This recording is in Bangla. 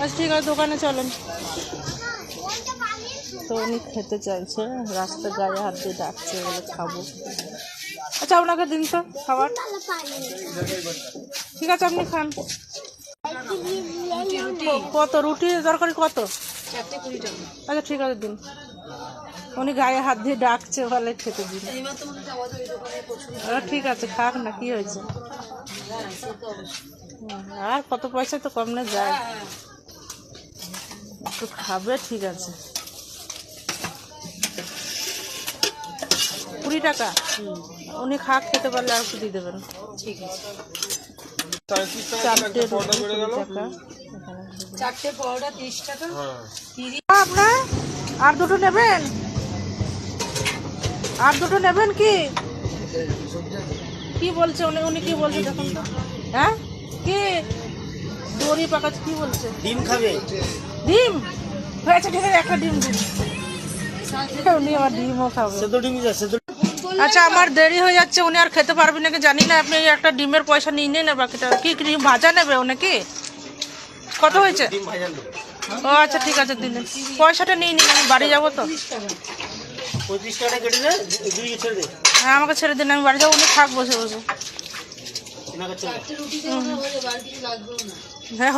আচ্ছা ঠিক আছে, দোকানে চলেন। তো উনি খেতে চাইছে, রাস্তা গায়ে হাত দিয়ে ডাকছে, বলে খাবো। আচ্ছা আপনাকে দিন তো খাবার। ঠিক আছে আপনি খান। কত রুটি তরকারি কত? আচ্ছা ঠিক আছে দিন। উনি গায়ে হাত দিয়ে ডাকছে, বলে খেতে দিন। ঠিক আছে খাক না, কি হয়েছে? আর কত পয়সা তো কম না যায়, একটু খাবে। ঠিক আছে 20 টাকা। উনি খাক, খেতে পারলে আর একটু দিয়ে দেবেন। ঠিক আছে। 4টে রুটি 20 টাকা, 4টে পরোটা 30 টাকা। আপনার আর দুটো নেবেন? আর দুটো নেবেন কি? কি বলছে উনি? উনি কি বলছে দেখুন তো। হ্যাঁ কি দড়ি পাকাচ্ছে, কি বলছে? ডিম খাবে? ডিম হয়েছে, ঠিক আছে একটা ডিম দিন। উনি আবার ডিমও খাবে। আচ্ছা আমার দেরি হয়ে যাচ্ছে, উনি আর খেতে পারবেন নাকি জানি না। আপনি একটা ডিমের পয়সা নিয়ে নেন, বাকিটা কি ডিম ভাজা নেবে ও নাকি? কত হয়েছে? ও আচ্ছা ঠিক আছে দিন, পয়সাটা নিয়ে নিন, আমি বাড়ি যাবো তো। 25 টাকা কেটে দে, ছেড়ে দে। হ্যাঁ আমাকে ছেড়ে দিন, আমি বাড়ি যাবো। উনি থাক বসে বসে। হ্যাঁ